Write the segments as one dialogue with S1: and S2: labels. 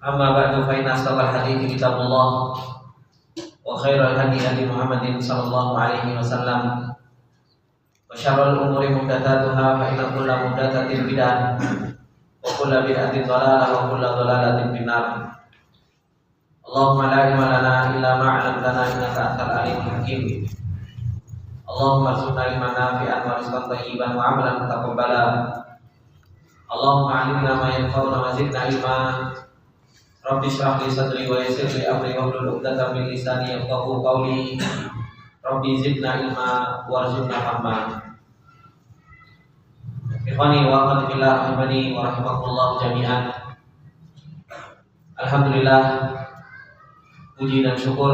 S1: Amma ba'du fa inna asdaqal hadithi kitabullah wa khairal hadi hadi Muhammadin sallallahu alaihi wasallam wa syarrul umuri muhdatsatuha fa inna kulla muhdatsatin bid'ah wa kulla bid'atin dhalalah wa kulla dhalalatin finnar. Allahumma la ilma lana illa ma 'allamtana innaka antal alimul hakim. Allahumma arzuqna ilman nafi'an wa rizqan thayyiban wa 'amalan mutaqabbala. Allahumma 'allimna ma yanfa'una wa zidna ilma. Rabbi shrah li sadri wa yassir li amri wahlul 'uqdatam min lisani yafqahu qawli. Rabbi zidna ilma warzuqna fahma. Ikhwani wa akhwati fillah rahimani wa rahimakumullah jami'an. Alhamdulillah, puji dan syukur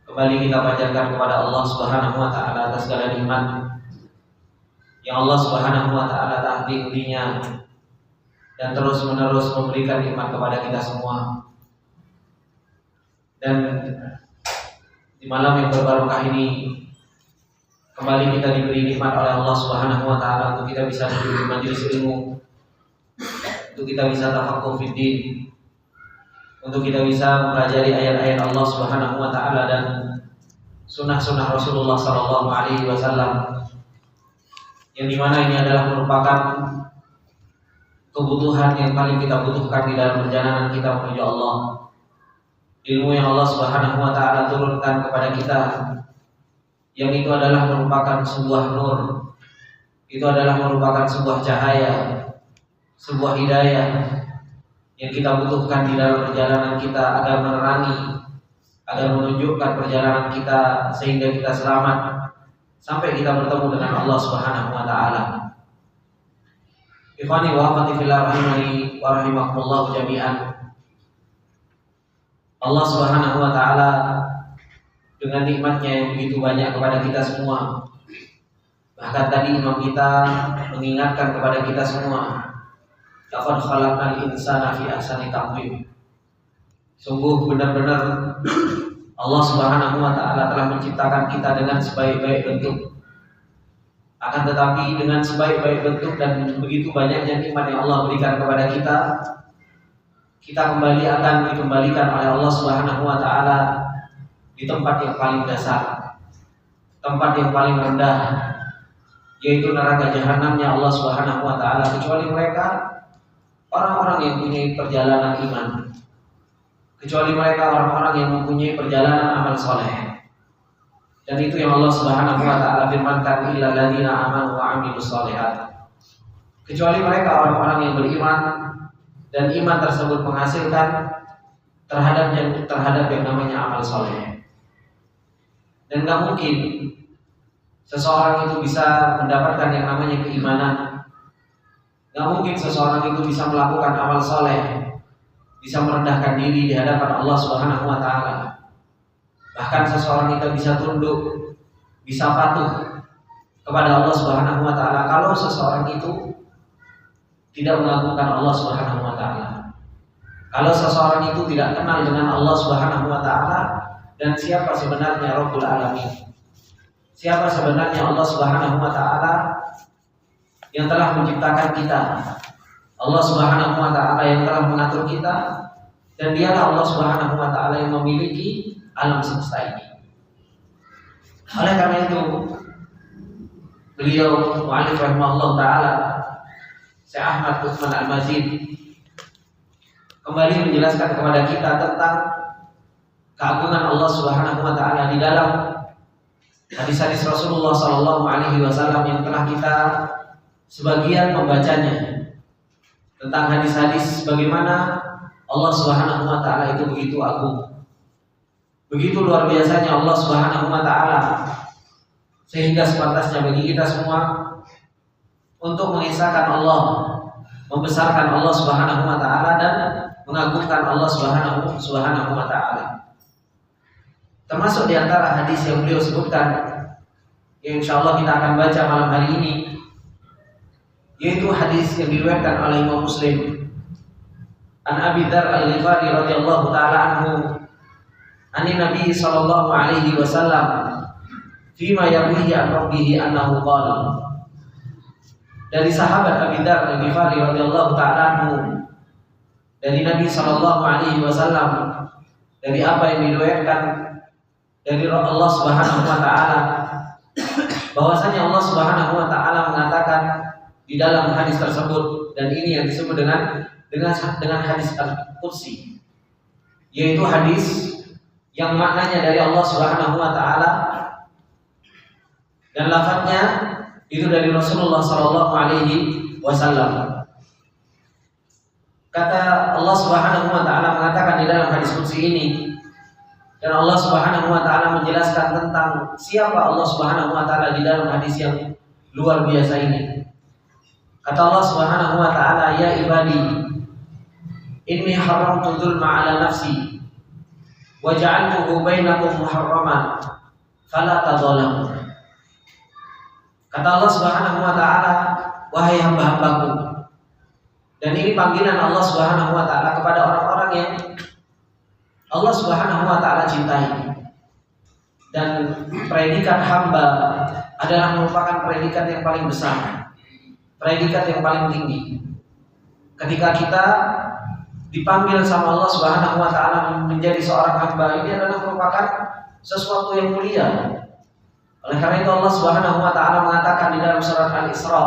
S1: kembali kita panjatkan kepada Allah Subhanahu wa taala atas segala nikmat yang Allah Subhanahu wa taala tak henti-hentinya dan terus-menerus memberikan nikmat kepada kita semua. Dan di malam yang berbarokah ini kembali kita diberi nikmat oleh Allah Subhanahu wa taala untuk kita bisa duduk di majelis ilmu, untuk kita bisa tafaqquh fid din, untuk kita bisa mempelajari ayat-ayat Allah Subhanahu wa taala dan sunnah-sunnah Rasulullah sallallahu alaihi wasallam, yang dimana ini adalah merupakan kebutuhan yang paling kita butuhkan di dalam perjalanan kita menuju Allah. Ilmu yang Allah Subhanahu wa taala turunkan kepada kita, yang itu adalah merupakan sebuah nur, itu adalah merupakan sebuah cahaya, sebuah hidayah yang kita butuhkan di dalam perjalanan kita agar menerangi, agar menunjukkan perjalanan kita sehingga kita selamat sampai kita bertemu dengan Allah Subhanahu wa taala. Ikhwani wa akhwati fillah rahimani wa rahimakumullah jami'an. Allah Subhanahu wa taala dengan nikmatnya yang begitu banyak kepada kita semua. Bahkan tadi imam kita mengingatkan kepada kita semua, laqad khalaqnal insana fi ahsani taqwim. Sungguh benar-benar Allah Subhanahu wa taala telah menciptakan kita dengan sebaik-baik bentuk. Akan tetapi dengan sebaik-baik bentuk dan begitu banyaknya nikmat yang Allah berikan kepada kita kembali akan dikembalikan oleh Allah Subhanahu wa taala di tempat yang paling dasar, tempat yang paling rendah, yaitu neraka jahanamnya Allah Subhanahu wa taala, kecuali mereka orang-orang yang punya perjalanan iman, kecuali mereka orang-orang yang mempunyai perjalanan amal soleh. Dan itu yang Allah Subhanahu wa taala firmankan, illal ladzina amanu wa 'amilus shalihat. Kecuali mereka orang-orang yang beriman dan iman tersebut menghasilkan terhadap yang namanya amal soleh. Dan gak mungkin seseorang itu bisa mendapatkan yang namanya keimanan, gak mungkin seseorang itu bisa melakukan amal soleh, bisa merendahkan diri di hadapan Allah Subhanahu wa taala. Bahkan seseorang itu bisa tunduk, bisa patuh kepada Allah Subhanahu wa taala kalau seseorang itu tidak melakukan Allah Subhanahu wa taala. Kalau seseorang itu tidak kenal dengan Allah Subhanahu wa taala dan siapa sebenarnya Rabbul Alamin, siapa sebenarnya Allah Subhanahu wa taala yang telah menciptakan kita, Allah Subhanahu wa taala yang telah mengatur kita, dan dialah Allah Subhanahu wa taala yang memiliki alam semesta ini. Oleh karena itu, beliau mu'allif rahimahullah ta'ala, Syekh Ahmad Utsman Al-Mazid, kembali menjelaskan kepada kita tentang keagungan Allah Subhanahu wa taala di dalam hadis-hadis Rasulullah sallallahu alaihi wasallam yang telah kita sebagian membacanya, tentang hadis-hadis bagaimana Allah Subhanahu wa taala itu begitu agung, begitu luar biasanya Allah Subhanahu wa taala, sehingga sepantasnya bagi kita semua untuk mengisahkan Allah, membesarkan Allah Subhanahu wa taala dan mengagungkan Allah Subhanahu wa taala. Termasuk di antara hadis yang beliau sebutkan, yang insyaallah kita akan baca malam hari ini, yaitu hadis yang diriwayatkan oleh Imam Muslim, an Abi Dzar Al-Ghifari radhiyallahu taala anhu, ani Nabi sallallahu alaihi wasallam fima yarwihi an rabbih annahu qala. Dari sahabat Abi Dzar Al-Ghifari radhiyallahu taala anhu, dari Nabi Shallallahu Alaihi Wasallam, dari apa yang diriwayatkan dari Allah Subhanahu Wa Taala, bahwasanya Allah Subhanahu Wa Taala mengatakan di dalam hadis tersebut, dan ini yang disebut dengan hadis Al-Qudsi, yaitu hadis yang maknanya dari Allah Subhanahu Wa Taala dan lafadznya itu dari Rasulullah Shallallahu Alaihi Wasallam. Kata Allah Subhanahu Wa Taala mengatakan di dalam hadis qudsi ini, dan Allah Subhanahu Wa Taala menjelaskan tentang siapa Allah Subhanahu Wa Taala di dalam hadis yang luar biasa ini. Kata Allah Subhanahu Wa Taala, ya ibadi, inni haramtu dzulma ala nafsi wa ja'altuhu bainakum muharraman fala tadzalamu. Kata Allah Subhanahu Wa Taala, wahai hamba-hambaku. Dan ini panggilan Allah Subhanahu Wa Taala kepada orang-orang yang Allah Subhanahu Wa Taala cintai. Dan predikat hamba adalah merupakan predikat yang paling besar, predikat yang paling tinggi. Ketika kita dipanggil sama Allah Subhanahu Wa Taala menjadi seorang hamba, ini adalah merupakan sesuatu yang mulia. Oleh karena itu Allah Subhanahu Wa Taala mengatakan di dalam surat Al-Isra,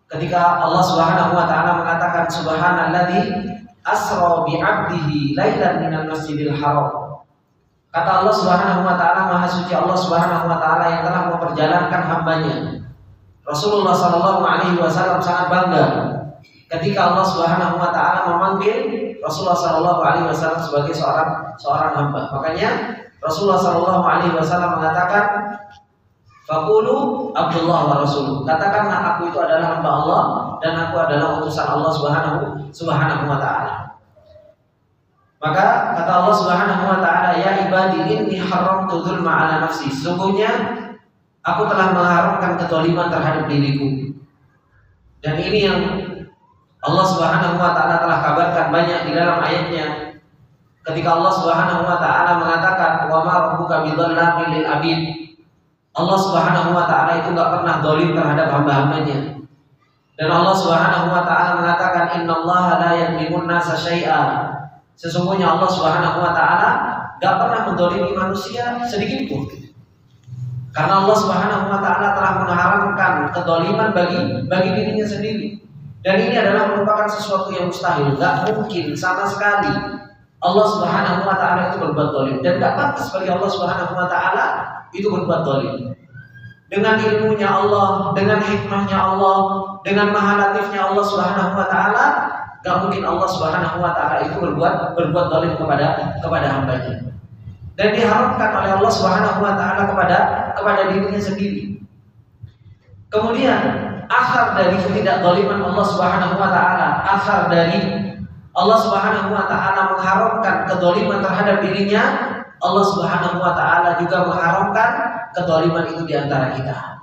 S1: ketika Allah Subhanahu Wa Taala mengatakan subhanalladzi asra bi 'abdihi lailan minal masjidil haram. Kata Allah Subhanahu Wa Taala, maha suci Allah Subhanahu Wa Taala yang telah memperjalankan hambanya. Rasulullah Shallallahu Alaihi Wasallam sangat bangga ketika Allah Subhanahu Wa Taala memanggil Rasulullah Shallallahu Alaihi Wasallam sebagai seorang hamba. Makanya Rasulullah Shallallahu Alaihi Wasallam mengatakan, faqulu Abdullah wa Rasuluh. Katakanlah aku itu adalah hamba Allah dan aku adalah utusan Allah Subhanahu Wa Taala. Maka kata Allah Subhanahu Wa Taala, ya ibadi inni haramtu dzulma ala nafsi. Sesungguhnya aku telah mengharamkan kezaliman terhadap diriku. Dan ini yang Allah Subhanahu Wa Taala telah kabarkan banyak di dalam ayatnya. Ketika Allah Subhanahu Wa Taala mengatakan, wa ma rabbuka bidzallamin lil abid. Allah Subhanahu Wa Taala itu enggak pernah zalim terhadap hamba-hambanya. Dan Allah Subhanahu Wa Taala mengatakan, innallaha la yadlimun nasa syai'a. Sesungguhnya Allah Subhanahu Wa Taala enggak pernah menzalimi manusia sedikit pun. Karena Allah Subhanahu Wa Taala telah mengharamkan kezaliman bagi dirinya sendiri. Dan ini adalah merupakan sesuatu yang mustahil, enggak mungkin sama sekali Allah Subhanahu Wa Taala itu berbuat zalim, dan enggak pantas bagi Allah Subhanahu Wa Taala itu berbuat zalim. Dengan ilmunya Allah, dengan hikmahnya Allah, dengan maha latifnya Allah Subhanahu Wa Taala, gak mungkin Allah Subhanahu Wa Taala itu berbuat zalim kepada hambanya. Dan diharamkan oleh Allah Subhanahu Wa Taala kepada dirinya sendiri. Kemudian akhir dari ketidakzaliman Allah Subhanahu Wa Taala, akhir dari Allah Subhanahu Wa Taala mengharamkan kezaliman terhadap dirinya, Allah Subhanahu Wa Taala juga mengharamkan kezaliman itu di antara kita.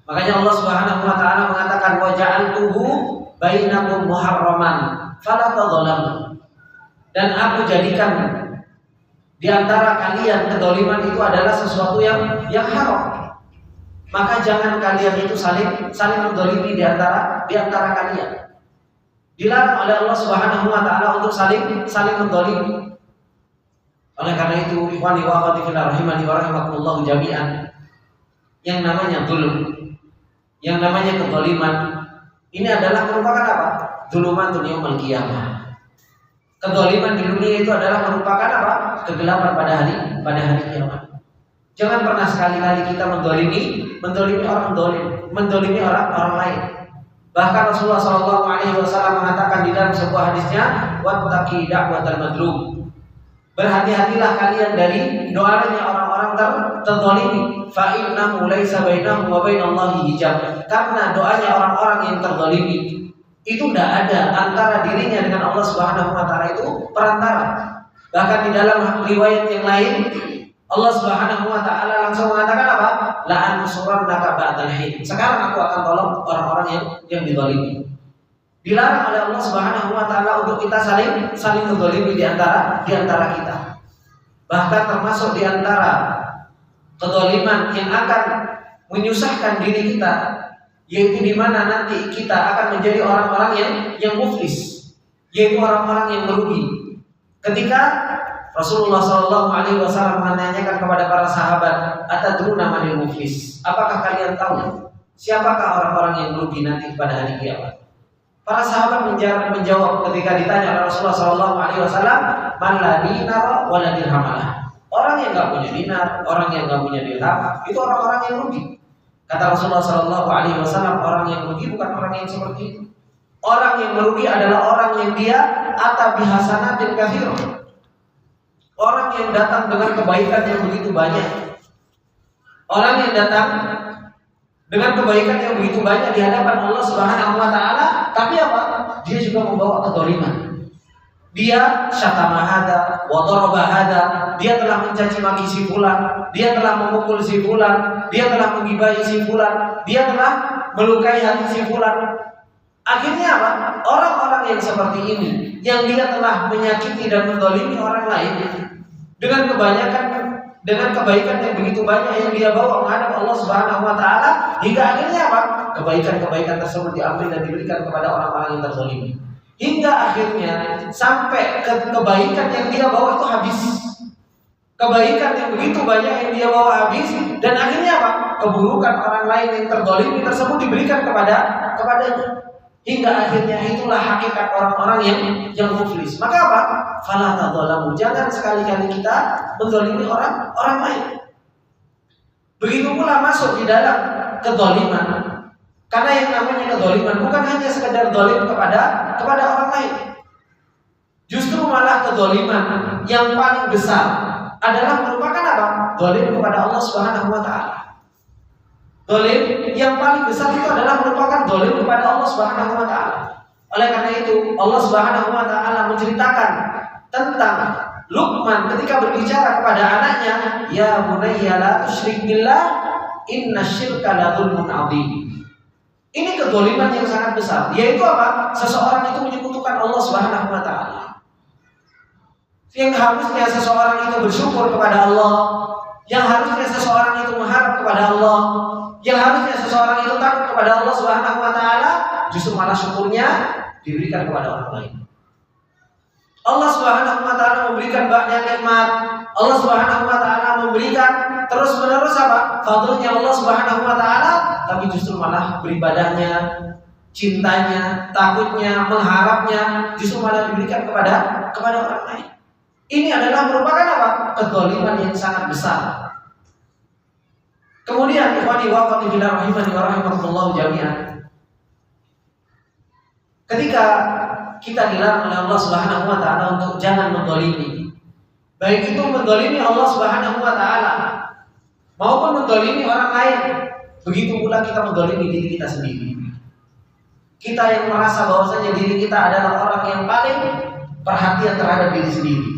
S1: Makanya Allah Subhanahu Wa Taala mengatakan, wa ja'altuhu bainakum muharraman fala tadzalamu. Dan aku jadikan di antara kalian kezaliman itu adalah sesuatu yang haram. Maka jangan kalian itu saling menzalimi di antara kalian. Dilarang oleh Allah Subhanahu Wa Taala untuk saling menzalimi. Oleh karena itu, ikhwani wa akhwati fillah rahimani wa rahimakumullah jami'an, yang namanya zulm, yang namanya kezaliman, ini adalah merupakan apa? Dzulumatun yaumil qiyamah. Kezaliman di dunia itu adalah merupakan apa? Kegelapan pada hari kiamat. Jangan pernah sekali-kali kita mendolimi orang dolim, mendolimi orang lain. Bahkan Rasulullah SAW mengatakan di dalam sebuah hadisnya, wattaqi da'watal madlum. Berhati-hatilah kalian dari doanya orang-orang terzalimi. Fa innahu laisa bainahu wa bainallahi hijab. Karena doanya orang-orang yang terzalimi itu tidak ada antara dirinya dengan Allah Subhanahu Wa Taala itu perantara. Bahkan di dalam riwayat yang lain, Allah Subhanahu Wa Taala langsung mengatakan apa? La ansurannaka ba'dal hin. Sekarang aku akan tolong orang-orang yang dizalimi. Dilarang oleh Allah Subhanahu Wa Taala untuk kita saling menzalimi di antara kita. Bahkan termasuk di antara kezaliman yang akan menyusahkan diri kita, yaitu di mana nanti kita akan menjadi orang-orang yang muflis. yaitu orang-orang yang merugi. Ketika Rasulullah SAW menanyakan kepada para sahabat, atadruna manil muflis? Apakah kalian tahu siapakah orang-orang yang merugi nanti pada hari kiamat? Para sahabat menjawab ketika ditanya oleh Rasulullah SAW, man la dinar wa la dirham lah. Orang yang nggak punya dinar, orang yang nggak punya dirham, itu orang-orang yang rugi. Kata Rasulullah SAW, orang yang rugi bukan orang yang seperti itu. Orang yang merugi adalah orang yang dia ata bihasanatin katsirah. Orang yang datang dengan kebaikan yang begitu banyak. Orang yang datang dengan kebaikan yang begitu banyak di hadapan Allah Subhanahu wa taala, tapi apa? Dia juga membawa kedzaliman. Dia syatama hada wa daraba hada, dia telah mencaci maki si fulan, dia telah memukul si fulan, dia telah menggibahi si fulan, dia telah melukai hati si fulan. Akhirnya apa? Orang-orang yang seperti ini, yang dia telah menyakiti dan menzalimi orang lain dengan kebaikan yang begitu banyak yang dia bawa menghadap Allah Subhanahu wa taala, hingga akhirnya apa? Kebaikan-kebaikan tersebut diambil dan diberikan kepada orang-orang yang terzalimi. Hingga akhirnya sampai kebaikan yang dia bawa itu habis. Kebaikan yang begitu banyak yang dia bawa habis, dan akhirnya apa? Keburukan orang lain yang terzalimi tersebut diberikan kepadanya. Hingga akhirnya itulah hakikat orang-orang yang muflis. Maka apa? Fala tadzalamu, jangan sekali-kali kita menzalimi orang lain. Begitu pula masuk di dalam kedzaliman. Karena yang namanya kedzaliman bukan hanya sekedar zalim kepada orang lain. Justru malah kedzaliman yang paling besar adalah merupakan apa? Zalim kepada Allah Subhanahu wa taala. Zalim yang paling besar itu adalah merupakan zalim kepada Allah Subhanahu wa taala. Oleh karena itu, Allah Subhanahu wa taala menceritakan tentang Luqman ketika berbicara kepada anaknya, ya bunayya la tusyrik billah, innasyirka la dzulmun adzim. Ini kedzaliman yang sangat besar, yaitu apa? Seseorang itu menyekutukan Allah Subhanahu wa taala. Yang harusnya seseorang itu bersyukur kepada Allah, yang harusnya seseorang itu mengharap kepada Allah, yang harusnya seseorang itu takut kepada Allah Subhanahu wa taala, justru malah syukurnya diberikan kepada orang lain. Allah Subhanahu wa taala memberikan banyak nikmat. Allah Subhanahu wa taala memberikan terus-menerus apa? Fadlnya Allah Subhanahu wa taala, tapi justru malah beribadahnya, cintanya, takutnya, mengharapnya justru malah diberikan kepada orang lain. Ini adalah merupakan apa? Kedzaliman yang sangat besar. Kemudian ikhwani wa akhwati fillah rahimani wa rahimakumullah jami'an. Ketika kita dilarang oleh Allah Subhanahu wa taala untuk jangan menzalimi, baik itu menzalimi Allah Subhanahu wa taala maupun menzalimi orang lain, begitu pula kita menzalimi diri kita sendiri. Kita yang merasa bahwasanya diri kita adalah orang yang paling perhatian terhadap diri sendiri.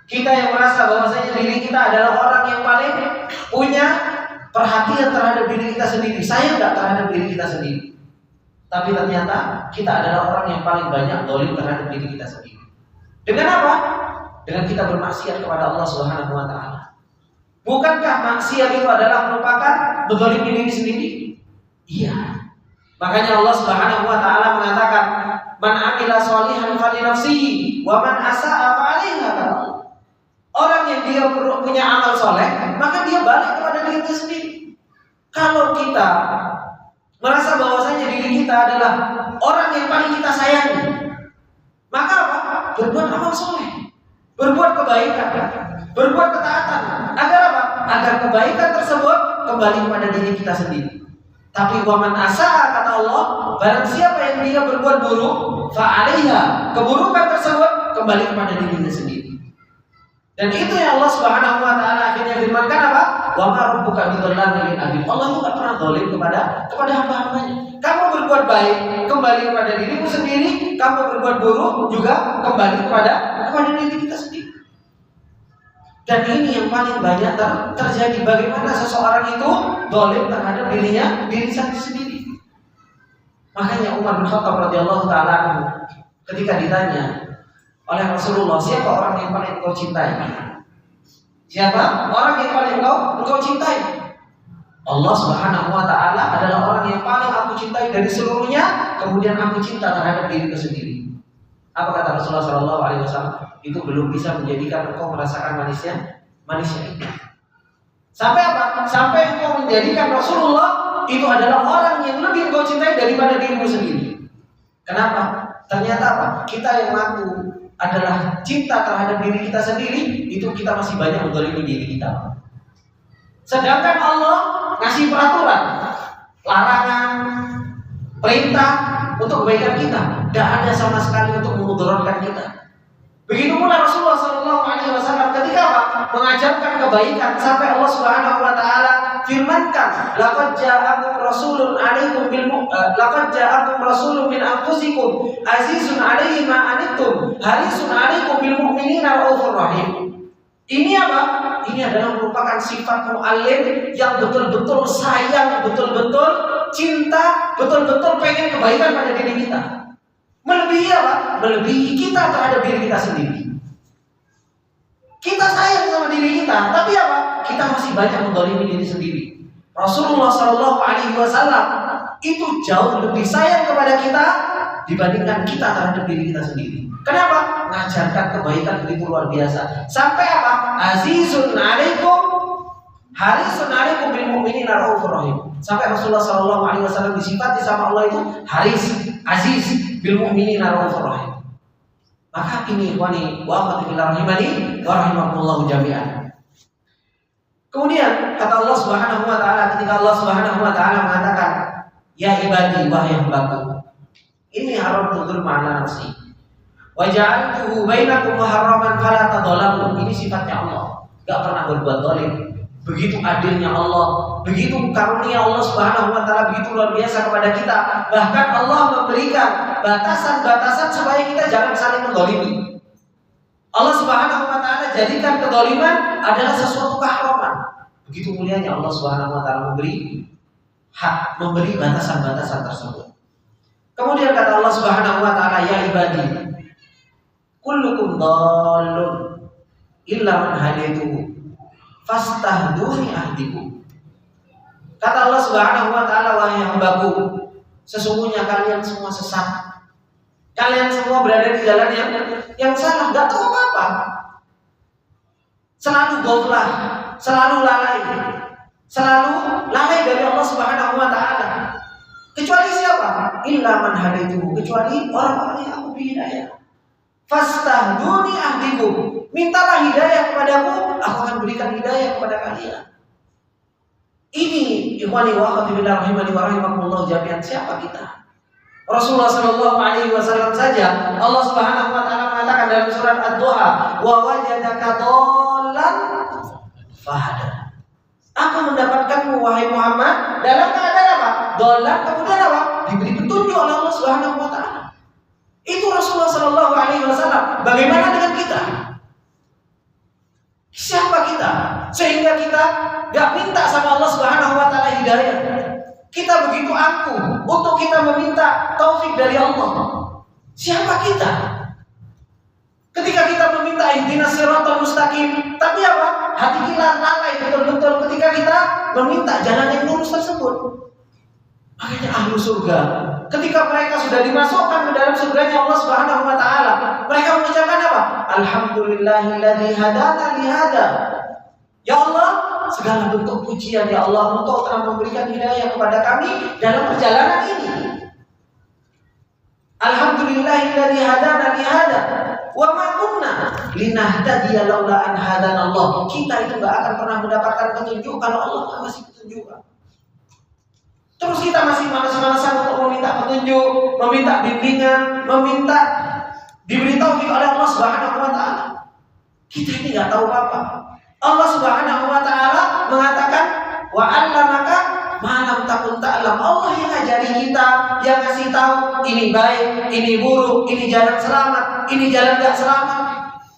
S1: Kita yang merasa bahwasanya diri kita adalah orang yang paling punya perhatian terhadap diri kita sendiri, sayang enggak terhadap diri kita sendiri. Tapi ternyata kita adalah orang yang paling banyak zalim terhadap diri kita sendiri. Dengan apa? Dengan kita bermaksiat kepada Allah Subhanahu wa taala. Bukankah maksiat itu adalah merupakan menzalimi diri sendiri? Iya. Makanya Allah Subhanahu wa taala mengatakan, "Man 'amila sholihan fali nafsihi wa man asa'a fa 'alaiha." Orang yang dia punya amal soleh, maka dia balik kepada dirinya sendiri. Kalau kita merasa bahwasanya diri kita adalah orang yang paling kita sayangi, maka apa? Berbuat amal soleh, berbuat kebaikan, berbuat ketaatan. Agar apa? Agar kebaikan tersebut kembali kepada diri kita sendiri. Tapi waman asa'a, kata Allah, barang siapa yang dia berbuat buruk, fa'alaiha, keburukan tersebut kembali kepada dirinya sendiri. Dan itu yang Allah Subhanahu wa taala akhirnya firmankan apa? Wa ma rabbuka bidzallamin lil abid. Allah itu enggak pernah zalim kepada hamba-hambanya. Kamu berbuat baik kembali kepada dirimu sendiri, kamu berbuat buruk juga kembali kepada diri kita sendiri. Dan ini yang paling banyak terjadi, bagaimana seseorang itu zalim terhadap diri sendiri. Makanya Umar bin Khattab radhiyallahu taala ketika ditanya oleh Rasulullah, siapa orang yang paling engkau cintai? Siapa orang yang paling engkau cintai? Allah Subhanahu wa taala adalah orang yang paling aku cintai dari seluruhnya, kemudian aku cinta terhadap diriku sendiri. Apa kata Rasulullah Shallallahu Alaihi Wasallam? Itu belum bisa menjadikan engkau merasakan manusia itu. Sampai apa? Sampai engkau menjadikan Rasulullah itu adalah orang yang lebih engkau cintai daripada dirimu sendiri. Kenapa? Ternyata apa? Kita yang ngaku adalah cinta terhadap diri kita sendiri, itu kita masih banyak menzalimi diri kita. Sedangkan Allah ngasih peraturan, larangan, perintah untuk kebaikan kita, tidak ada sama sekali untuk memudaratkan kita. Begitu pula Rasulullah SAW ketika apa? Mengajarkan kebaikan sampai Allah Subhanahu Wa Taala firmankan, laqad ja'akum rasulun min anfusikum azizun 'alaihi ma anittum harisun 'alaikum bil mu'minina raufur rahim. Ini apa? Ini adalah merupakan sifat mu'allim yang betul-betul sayang, betul-betul cinta, betul-betul pengen kebaikan pada diri kita. Melebihi apa? Melebihi kita terhadap diri kita sendiri. Kita sayang sama diri kita, tapi apa? Kita masih banyak menzalimi diri sendiri. Rasulullah Shallallahu Alaihi Wasallam itu jauh lebih sayang kepada kita dibandingkan kita terhadap diri kita sendiri. Kenapa? Mengajarkan kebaikan begitu luar biasa. Sampai apa? Azizun alaikum, harisun alaikum bil mu'minina raufur rahim. Sampai Rasulullah Shallallahu Alaihi Wasallam disifati sama Allah itu haris, aziz, bil mu'minina raufur rahim. Maka ini ikhwani wa akhwati fillah rahimani wa rahimakumullah jami'an. Kemudian kata Allah Subhanahu wa taala, ketika Allah Subhanahu wa taala mengatakan, ya ibadi wahai hambaku, ini haram tudzul ma'ana nafsi. Wa ja'altuhu bainakum muharraman fala tadzalamu. Ini sifatnya Allah, enggak pernah berbuat zalim. Begitu adilnya Allah, begitu karunia Allah Subhanahu wa taala begitu luar biasa kepada kita. Bahkan Allah memberikan batasan-batasan supaya kita jangan saling menzalimi. Allah Subhanahu wa taala jadikan kedzaliman adalah sesuatu keharaman. Begitu mulianya Allah Subhanahu wa taala memberi hak, memberi batasan-batasan tersebut. Kemudian kata Allah Subhanahu wa taala, ya ibadi, kullukum dhallun illa man hadaituhu fastahduni ahdikum. Kata Allah Subhanahu wa taala, wahai hambaku, sesungguhnya kalian semua sesat. Kalian semua berada di jalan yang salah, enggak tahu apa-apa. Selalu ghaflah, selalu lalai dari Allah Subhanahu wa taala. Kecuali siapa? Illa man hadaituhu, kecuali orang-orang yang aku beri hidayah. Fastahduni ahdikum, mintalah hidayah kepadaku, aku akan berikan hidayah kepada kalian. Ini ikhwani wa akhwati fillah rahimani wa rahimakumullah jami'an, siapa kita? Rasulullah Shallallahu Alaihi Wasallam saja Allah Subhanahu Wa Taala mengatakan dalam surat Ad-Duha, wa wajadaka dhallan fahada. Aku mendapatkanmu wahai Muhammad dalam keadaan apa? Dhallan, kemudian apa? Diberi petunjuk oleh Allah Subhanahu Wa Taala. Itu Rasulullah Shallallahu Alaihi Wasallam. Bagaimana dengan kita? Siapa kita? Sehingga kita gak minta sama Allah Subhanahu Wa Taala hidayah. Kita begitu angkuh untuk kita meminta taufik dari Allah. Siapa kita? Ketika kita meminta ihdinas siratal mustaqim, tapi apa? Hati kita lalai betul-betul ketika kita meminta jalan yang lurus tersebut. Makanya ahlu surga, ketika mereka sudah dimasukkan ke dalam surganya Allah Subhanahu wa taala, mereka mengucapkan apa? Alhamdulillahilladzi hadana li hada. Ya Allah, segala bentuk pujian ya Allah, Engkau telah memberikan hidayah kepada kami dalam perjalanan ini. Alhamdulillahilladzi hadana li hada wa ma kunna linahtadiya laula an hadana Allah. Kita itu enggak akan pernah mendapatkan petunjuk kalau Allah enggak kasih petunjuk. Terus kita masih malas-malasan untuk meminta petunjuk, meminta bimbingan, meminta diberi taufik oleh Allah Subhanahu wa taala. Kita ini enggak tahu apa. Allah Subhanahu wa taala mengatakan wa 'allamaka ma lam takun ta'lam. Allah yang ngajari kita, yang ngasih tahu ini baik, ini buruk, ini jalan selamat, ini jalan enggak selamat.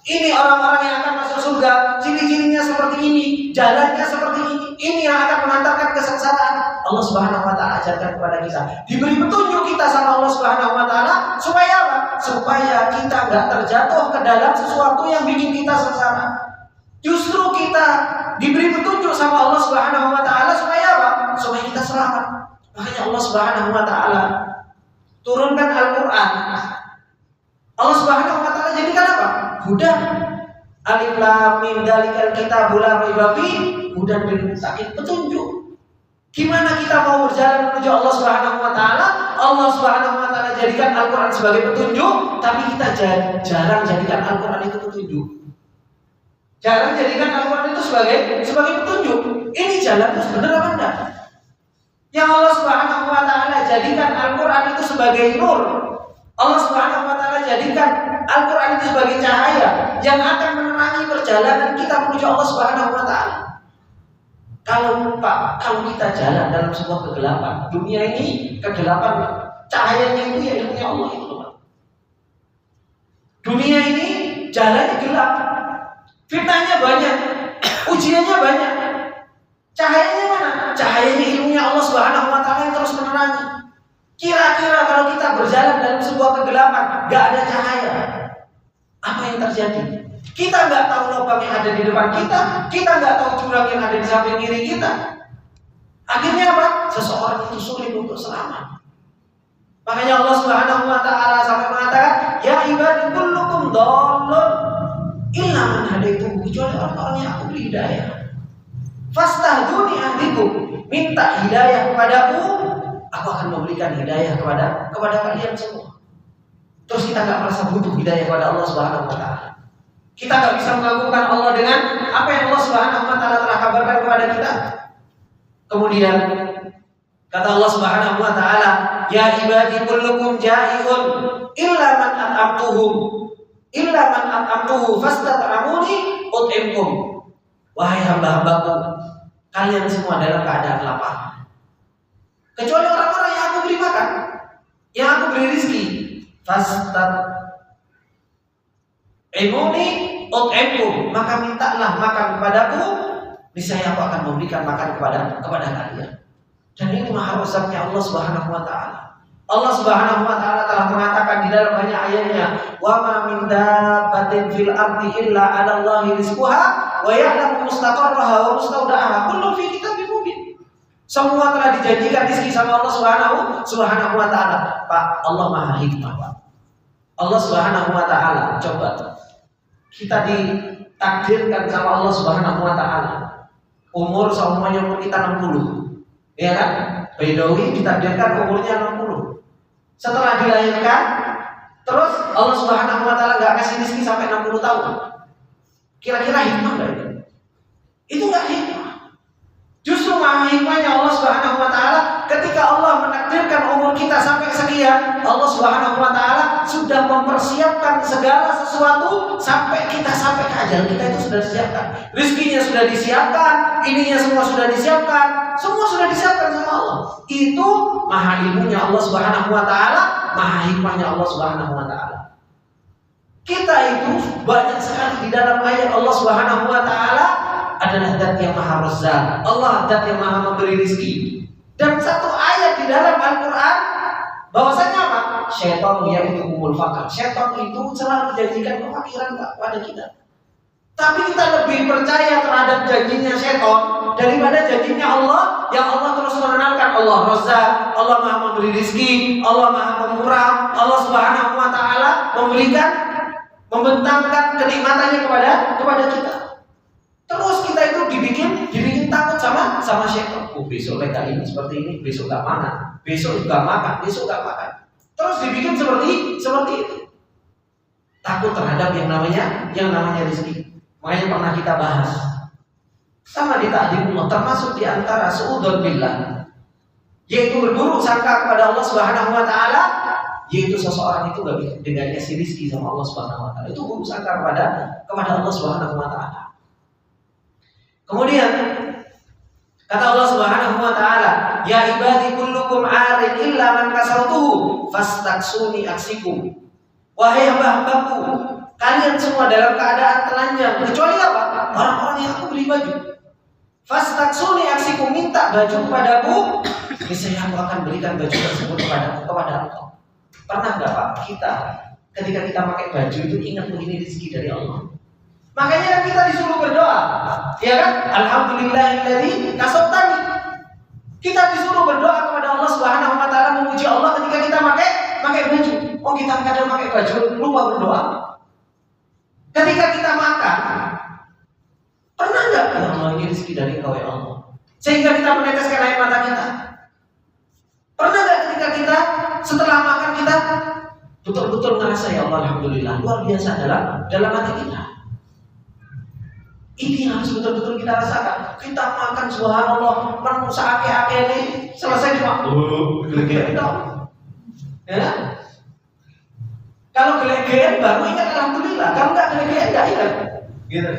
S1: Ini orang-orang yang akan masuk surga, ciri-cirinya seperti ini, jalannya seperti ini. Ini yang akan mengantarkan kesengsaraan. Allah Subhanahu wa taala ajarkan kepada kita. Diberi petunjuk kita sama Allah Subhanahu wa taala supaya apa? Supaya kita enggak terjatuh ke dalam sesuatu yang bikin kita sengsara. Justru kita diberi petunjuk sama Allah Subhanahu wa taala supaya apa? Supaya kita selamat. Makanya Allah Subhanahu wa taala turunkan Al-Qur'an. Allah Subhanahu wa taala jadikan apa? Hudan. Alif lam mim dzalikal kitabul la raiba fihi hudan lil muttaqin, petunjuk. Gimana kita mau berjalan menuju Allah Subhanahu wa taala? Allah Subhanahu wa taala jadikan Al-Qur'an sebagai petunjuk, tapi kita jarang jadikan Al-Qur'an itu petunjuk. Jarang jadikan Al-Qur'an itu sebagai petunjuk. Ini jalan itu benar apa enggak? Yang Allah Subhanahu wa taala jadikan Al-Qur'an itu sebagai nur. Allah Subhanahu wa taala jadikan Al-Qur'an itu sebagai cahaya yang akan menerangi perjalanan kita menuju Allah Subhanahu wa taala. Kalau kita jalan dalam sebuah kegelapan, dunia ini kegelapan, cahayanya itu ya ilmunya Allah itu, Pak. Dunia ini jalannya gelap, fitnahnya banyak, ujiannya banyak. Cahayanya mana? Cahayanya ilmunya Allah Subhanahu wa taala yang terus menerangi. Kira-kira kalau kita berjalan dalam sebuah kegelapan, gak ada cahaya, apa yang terjadi? Kita nggak tahu lubang yang ada di depan kita nggak tahu jurang yang ada di samping kiri kita. Akhirnya apa? Seseorang itu sulit untuk selamat. Makanya Allah Subhanahu wa taala sampai mengatakan, ya ibadi kullukum dhallun illa man hadaituhu, kecuali orang-orang yang aku beri hidayah. Fastahduni ahdikum, minta hidayah kepadaku, aku akan memberikan hidayah kepada kalian semua. Terus kita nggak merasa butuh hidayah kepada Allah Subhanahu wa taala. Kita nggak bisa mengagungkan Allah dengan apa yang Allah Subhanahu wa taala telah kabarkan kepada kita. Kemudian kata Allah Subhanahu wa taala, ya ibadi kullukum ja'iun illa man at'amtuhu fastat'amuni ut'imkum. Wahai hamba-hambaku, kalian semua dalam keadaan lapar, kecuali orang-orang yang aku beri makan, yang aku beri rezeki. Fastat'imuni ut'imkum, maka mintalah makan kepadaku, niscaya aku akan memberikan makan kepada kalian. Dan ini maha besarnya Allah Subhanahu wa taala. Allah Subhanahu wa taala telah mengatakan di dalam banyak ayatnya, wa ma min dabbatin fil ardi illa 'ala Allahi rizquha wa ya'lamu mustaqarraha wa mustawda'aha kullun fi kitabim mubin. Semua telah dijanjikan rezeki sama Allah Subhanahu wa taala. Pak, Allah Maha Hikmah, Pak. Allah Subhanahu wa taala, coba kita ditakdirkan sama Allah Subhanahu wa taala umur seumurannya umur kita 60. Ya kan? Baidawi ditakdirkan umurnya 60. Setelah dilahirkan, terus Allah Subhanahu wa taala enggak kasih rezeki sampai 60 tahun. Kira-kira hikmah enggak itu? Itu enggak hikmah. Justru maha hikmahnya Allah Subhanahu wa taala, ketika Allah menakdirkan umur kita sampai sekian, Allah Subhanahu wa taala sudah mempersiapkan segala sesuatu sampai ke ajal kita itu sudah disiapkan. Rezekinya sudah disiapkan, ininya semua sudah disiapkan, semua sudah disiapkan sama Allah. Itu maha ilmunya Allah Subhanahu wa taala, maha hikmahnya Allah Subhanahu wa taala. Kita itu banyak sekali di dalam ayat Allah Subhanahu wa taala adalah zat yang maha razzaq, Allah zat yang maha memberi rezeki. Dan satu ayat di dalam Al-Quran bahwasanya apa? Syaitan ya'idukumul faqr. Syaitan itu selalu menjanjikan kefakiran pada kita. Tapi kita lebih percaya terhadap janjinya syaitan daripada janjinya Allah, yang Allah terus mengenalkan Allah razzaq, Allah maha memberi rezeki, Allah maha pemurah, Allah Subhanahu wa taala membentangkan kenikmatannya kepada kita. Terus kita itu dibikin takut sama syaitan. Oh, besok leka ini seperti ini, besok gak makan, besok gak makan. Terus dibikin seperti itu. Takut terhadap yang namanya rezeki. Makanya pernah kita bahas sama di ta'dzimullah, termasuk di antara suudzon billah, yaitu berburuk sangka kepada Allah Subhanahu wa taala, yaitu seseorang itu gak dikasih rezeki sama Allah Subhanahu wa taala. Itu buruk sangka kepada Allah Subhanahu wa taala. Kemudian kata Allah Subhanahu wa taala, ya ibadi kullukum 'arin illa man kasautuhu fastaksuni aksikum. Wahai hamba-hambaku, kalian semua dalam keadaan telanjang kecuali apa? Orang-orang yang aku beri baju. Fastaksuni aksikum, minta baju kepadaku, niscaya aku akan berikan baju tersebut kepada engkau. Pernah enggak Pak kita ketika kita pakai baju itu ingat begini rezeki dari Allah? Makanya kita disuruh berdoa, ya kan? Alhamdulillahilladzi kasautani. Kita disuruh berdoa kepada Allah Subhanahu wa taala, memuji Allah ketika kita pakai baju. Oh, kita kadang pakai baju lupa berdoa. Ketika kita makan, pernah nggak ya Allah, ini rezeki dari Engkau ya Allah, sehingga kita meneteskan air mata kita? Pernah nggak ketika kita setelah makan kita betul-betul merasa ya Allah, alhamdulillah, luar biasa dalam hati kita? Ini harus betul-betul kita rasakan. Kita makan subhanallah, menu seake-ake ini selesai dimakan. Ya. Kalau gelegean baru ingat alhamdulillah. Kalau nggak gelegean nggak ingat. Gitu.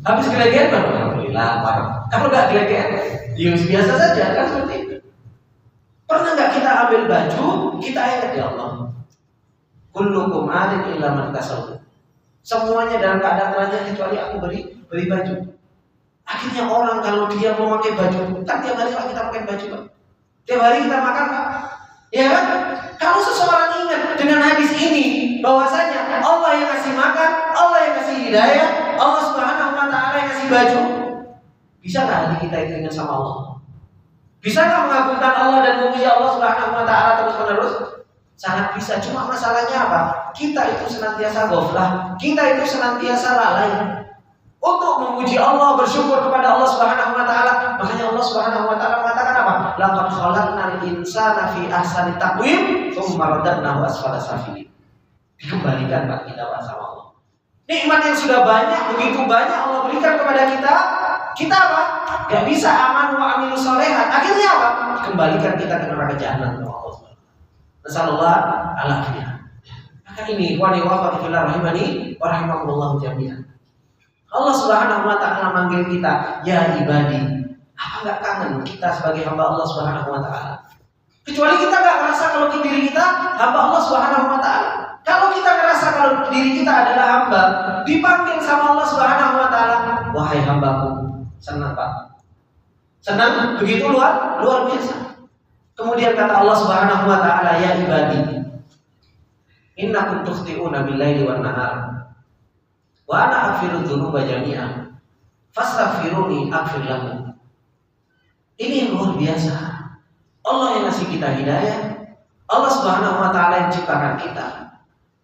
S1: Habis gelegean baru alhamdulillah. Kalau nggak gelegean, ya biasa saja kan seperti itu. Pernah nggak kita ambil baju, kita ingat ya Allah, kullukum alim illa man kasab. Semuanya dalam keadaan telanjang kecuali aku beri baju. Akhirnya orang kalau dia mau pakai baju, kan tiap hari kita pakai baju kan? Tiap hari kita makan kan? Ya kan? Kalau seseorang ingat dengan hadis ini bahwasanya Allah yang kasih makan, Allah yang kasih hidayah, Allah Subhanahu wa taala yang kasih baju, bisakah hati kita itu ingat sama Allah? Bisakah mengagungkan Allah dan memuji Allah Subhanahu wa taala terus-menerus? Sangat bisa. Cuma masalahnya apa? Kita itu senantiasa ghaflah, kita itu senantiasa lalai untuk memuji Allah, bersyukur kepada Allah Subhanahu wa taala. Makanya Allah Subhanahu wa taala mengatakan apa? Laqad khalaqnal insana fi ahsani taqwim, tsumma radadnahu asfala safilin. Dikembalikan Pak kita sama Allah. Nikmat yang sudah banyak, begitu banyak Allah berikan kepada kita. Kita apa? Gak bisa aman wa amilus sholihat. Akhirnya apa? Dikembalikan kita ke neraka jahanam oleh Allah. Nasallallahu alaihi. Maka ini wa fillah rahimani wa rahimakumullah jami'an. Allah Subhanahu wa taala manggil kita, ya ibadi. Apa enggak kangen kita sebagai hamba Allah Subhanahu wa taala? Kecuali kita enggak merasa kalau diri kita hamba Allah Subhanahu wa taala. Kalau kita merasa kalau diri kita adalah hamba, dipanggil sama Allah Subhanahu wa taala, wahai hambaku, senang Pak. Senang begitu luar biasa. Kemudian kata Allah Subhanahu wa taala, ya ibadi, innakum tukhti'una bil-laili wan-nahar. Wa ana aghfiru dzunuba jami'an fastaghfiruni aghfir lakum. Ini yang luar biasa. Allah yang ngasih kita hidayah, Allah Subhanahu wa taala yang ciptakan kita,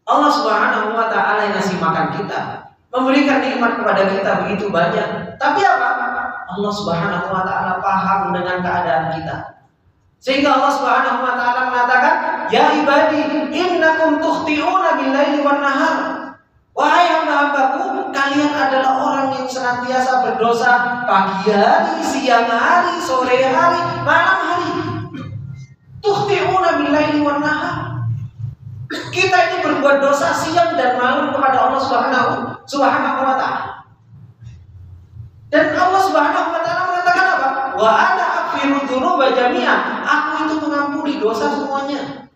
S1: Allah Subhanahu wa taala yang ngasih makan kita, memberikan nikmat kepada kita begitu banyak. Tapi apa? Allah Subhanahu wa taala paham dengan keadaan kita. Sehingga Allah Subhanahu wa taala mengatakan, ya ibadi, innakum tukhti'una bil-laili wan-nahar. Wahai hamba-hambaku, kalian adalah orang yang senantiasa berdosa pagi hari, siang hari, sore hari, malam hari. Tukhti'una bil-laili wan-nahar. Kita ini berbuat dosa siang dan malam kepada Allah Subhanahu wa taala. Dan Allah Subhanahu wa taala mengatakan apa? Wa ana aghfiru dzunuba jami'an. Aku itu mengampuni dosa semuanya.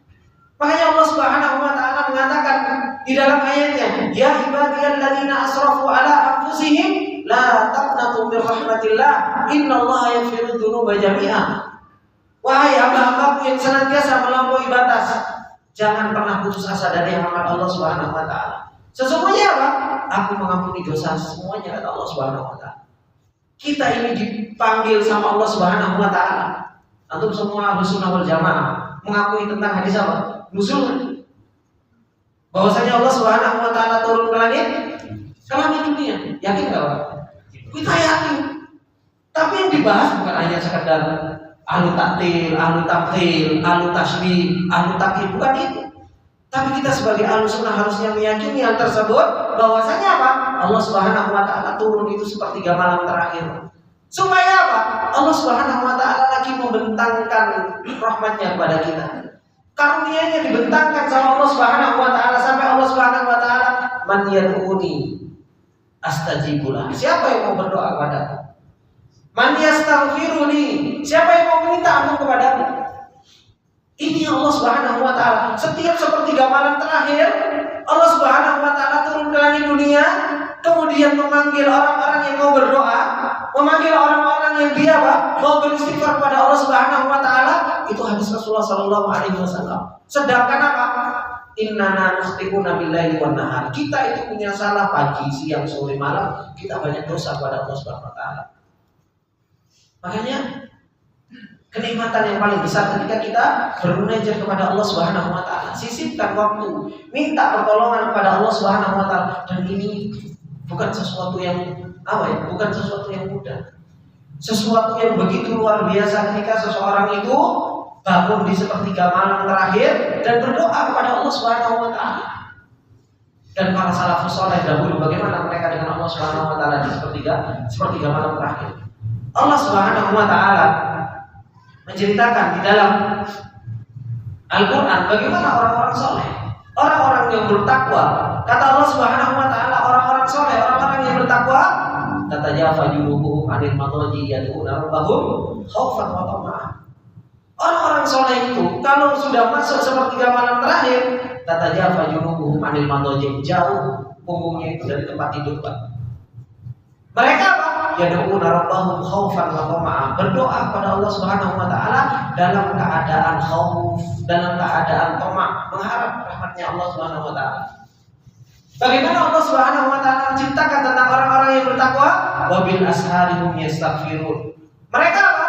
S1: Makanya Allah Subhanahu wa taala mengatakan di dalam ayatnya, ya ibadiyalladzina asrafu ala anfusihim la taqnatu min rahmatillah innallaha yaghfiru dzunuba jami'an. Wahai hamba-hambaku yang senantiasa melampaui batas, jangan pernah putus asa dari rahmat Allah Subhanahu wa taala. Sesungguhnya apa? Aku mengampuni dosa semuanya, kata Allah Subhanahu wa taala. Kita ini dipanggil sama Allah Subhanahu wa taala. Antum semua Ahlus Sunnah wal Jamaah mengakui tentang hadis apa? Nuzul. Bahwasanya Allah Subhanahu wa taala turun ke langit dunia. Yakin enggak, Pak? Kita yakin. Tapi yang dibahas bukan hanya sekedar ahlu taktil, ahlu tamthil, ahlu tasbih, ahlu takyif, bukan itu. Tapi kita sebagai ahlu sunnah harusnya meyakini hal tersebut, bahwasanya apa? Allah Subhanahu wa taala turun itu sepertiga malam terakhir. Supaya apa? Allah Subhanahu wa taala lagi membentangkan rahmatnya kepada kita. Karunia-Nya dibentangkan sama Allah Subhanahu wa taala sampai Allah Subhanahu wa taala, man yad'uni astajibulah. Siapa yang mau berdoa kepadaku? Man yastaghfiruni. Siapa yang mau meminta ampun kepadaku? Ini Allah Subhanahu wa taala. Setiap sepertiga malam terakhir, Allah Subhanahu wa taala turun ke langit dunia, kemudian memanggil orang-orang yang mau berdoa, memanggil orang-orang yang dia mau beristighfar kepada Allah Subhanahu wa taala. Itu hadis Rasulullah sallallahu alaihi wasallam. Sedangkan apa? Innana nukhti'una bil-laili wan-nahar. Kita itu punya salah pagi, siang, sore, malam. Kita banyak dosa kepada Allah Subhanahu wa taala. Makanya Kenikmatan yang paling besar ketika kita bermunajat kepada Allah Subhanahu wa taala. Sisipkan waktu, minta pertolongan kepada Allah Subhanahu wa taala, dan ini bukan sesuatu yang bukan sesuatu yang mudah. Sesuatu yang begitu luar biasa ketika seseorang itu bangun di sepertiga malam terakhir dan berdoa kepada Allah Subhanahu wa taala. Dan para salafus saleh dahulu bagaimana mereka dengan Allah Subhanahu wa taala di sepertiga malam terakhir. Allah Subhanahu wa taala menceritakan di dalam Al-Quran bagaimana orang-orang soleh, orang-orang yang bertakwa. Kata Allah Subhanahu wa taala, orang-orang soleh, orang-orang yang bertakwa, tatajafa junubuhum 'anil madaji yad'una rabbahum khaufan wa tama'an. Orang-orang soleh itu kalau sudah masuk sepertiga malam terakhir, tatajafa junubuhum 'anil madaji, jauh punggungnya itu dari tempat tidur, Pak. Mereka apa? Yad'una rabbahum khaufan wa tama'an, berdoa kepada Allah Subhanahu wa taala dalam keadaan khauf, dalam keadaan tamak, mengharap rahmatnya Allah Subhanahu wa taala. Bagaimana Allah Subhanahu wa taala menciptakan tentang orang-orang yang bertakwa? Wa bil asharihum yastaghfirun. Mereka apa?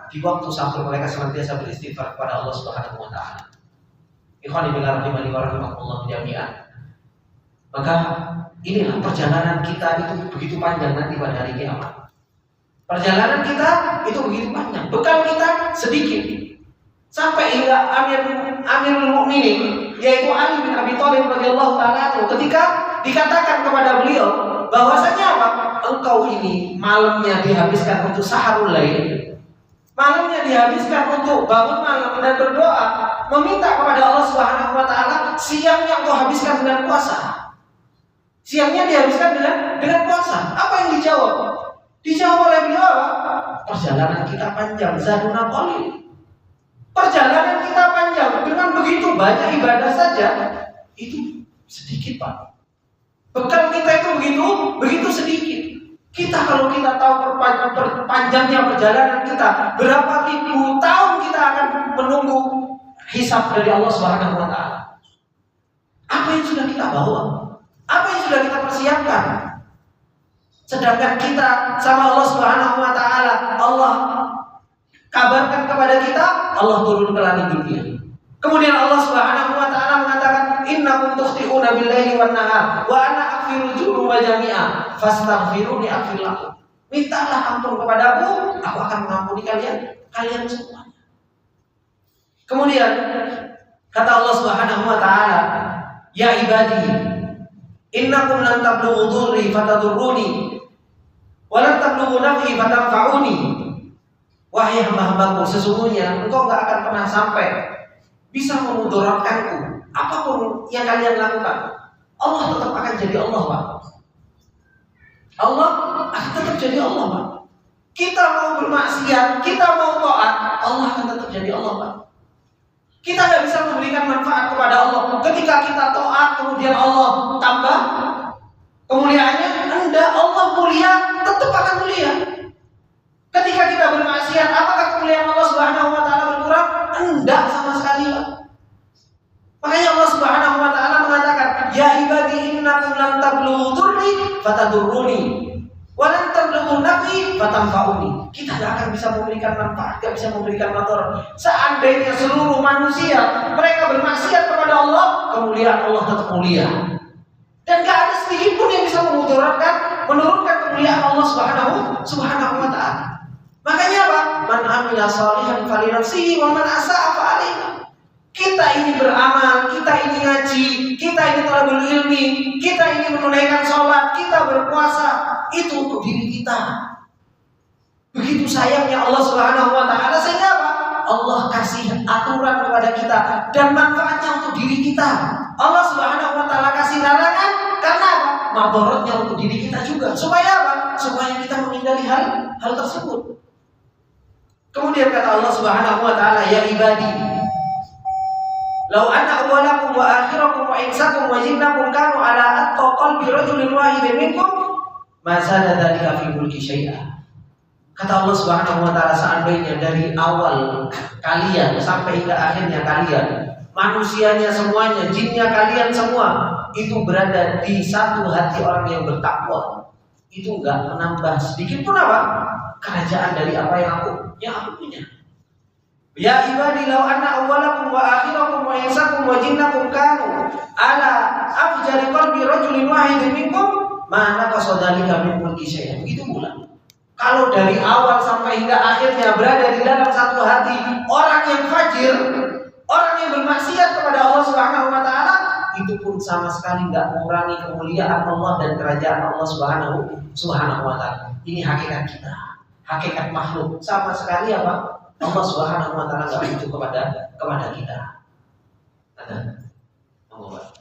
S1: Di waktu sahur mereka senantiasa beristighfar kepada Allah Subhanahu wa taala. Ikhwani fillah rahimani wa rahimakumullah jami'an. Maka inilah perjalanan kita itu begitu panjang nanti pada hari kiamat. Perjalanan kita itu begitu panjang. Bekal kita sedikit. Sampai hingga Amirul Mukminin yaitu Ali bin Abi Thalib radhiyallahu taala ketika dikatakan kepada beliau bahwasanya apa? Engkau ini malamnya dihabiskan untuk saharul lail. Malamnya dihabiskan untuk bangun malam dan berdoa, meminta kepada Allah Subhanahu wa taala, siangnya engkau habiskan dengan puasa. Siangnya dihabiskan dengan puasa. Apa yang dijawab? Dijawab oleh beliau apa? Perjalanan kita panjang, zaduna qalil. Perjalanan kita panjang dengan begitu banyak ibadah saja itu sedikit, Pak. Bekal kita itu begitu sedikit. Kita kalau kita tahu panjangnya perjalanan kita, berapa ribu tahun kita akan menunggu hisab dari Allah Subhanahu wa taala. Apa yang sudah kita bawa? Apa yang sudah kita persiapkan? Sedangkan kita sama Allah Subhanahu wa taala, Allah kabarkan kepada kita, Allah turun ke langit dunia. Kemudian Allah Subhanahu wa taala mengatakan, innakum tukhti'una bil-laili wan-nahar wa ana aghfiru dzunuba jami'a fastaghfiruni aghfir lakum. Mintalah ampun kepadaku, aku akan mengampuni kalian semuanya. Kemudian kata Allah Subhanahu wa taala, ya ibadi, innakum lan tablughu dhurri fatadurruni wa lan tablughu naf'i fatanfa'uni. Wahai hamba-hambaku, sesungguhnya engkau enggak akan pernah sampai bisa memudaratkanku apapun yang kalian lakukan. Allah tetap akan jadi Allah, Pak. Allah akan tetap jadi Allah, Pak. Kita mau bermaksiat, kita mau taat, Allah akan tetap jadi Allah, Pak. Kita nggak bisa memberikan manfaat kepada Allah. Ketika kita taat, kemudian Allah tambah kemuliaannya, enggak, Allah mulia, tetap akan mulia. Ketika kita bermaksiat, apakah kemuliaan Allah Subhanahu wa taala berkurang? Enggak sama sekali, Pak. Makanya Allah Subhanahu wa taala mengatakan, ya ibadi innakum lam tablughu dhurri fatadurruni wa lan tablughu naf'i fatanfa'uni. Kita tidak akan bisa memberikan manfaat, tidak bisa memberikan madarat. Seandainya seluruh manusia mereka bermaksiat kepada Allah, kemuliaan Allah tetap mulia. Dan tidak ada sedikit pun yang bisa memudaratkan, menurunkan kemuliaan Allah Subhanahu wa taala. Makanya apa? Man amila shalihan falinafsihi wa man asa'a fa'alaihi. Kita ini beramal, kita ini ngaji, kita ini talabul ilmi, kita ini menunaikan sholat, kita berpuasa, itu untuk diri kita. Begitu sayangnya Allah Subhanahu wa taala, sehingga apa? Allah kasih aturan kepada kita dan manfaatnya untuk diri kita. Allah Subhanahu wa taala kasih larangan karena apa? Madaratnya untuk diri kita juga. Supaya apa? Supaya kita menghindari hal tersebut. Kemudian kata Allah Subhanahu wa taala, ya ibadi, law anna awwalakum wa akhirakum wa insakum wa jinnakum kanu ala atqa qalbi rajulin wahidin minkum ma zada dzalika fi mulki syai'a. Kata Allah Subhanahu wa taala, seandainya dari awal kalian sampai hingga akhirnya kalian, manusianya semuanya, jinnya kalian semua, itu berada di satu hati orang yang bertakwa, itu enggak menambah sedikit pun apa? Kerajaan dari apa yang aku punya. Ya ibadi law anna awwalakum wa akhirakum wa insakum wa jinnakum kanu ala afjari qalbi rajulin wahidin minkum ma naqasa dzalika min mulki syai'an. Begitu pula kalau dari awal sampai hingga akhirnya berada di dalam satu hati orang yang fajir, orang yang bermaksiat kepada Allah Subhanahu wa taala, itu pun sama sekali enggak mengurangi kemuliaan Allah dan kerajaan Allah Subhanahu wa taala. Ini hakikat kita, hakikat makhluk. Sama sekali apa? Allah Subhanahu wa taala enggak butuh kepada kita. Ada. Allah.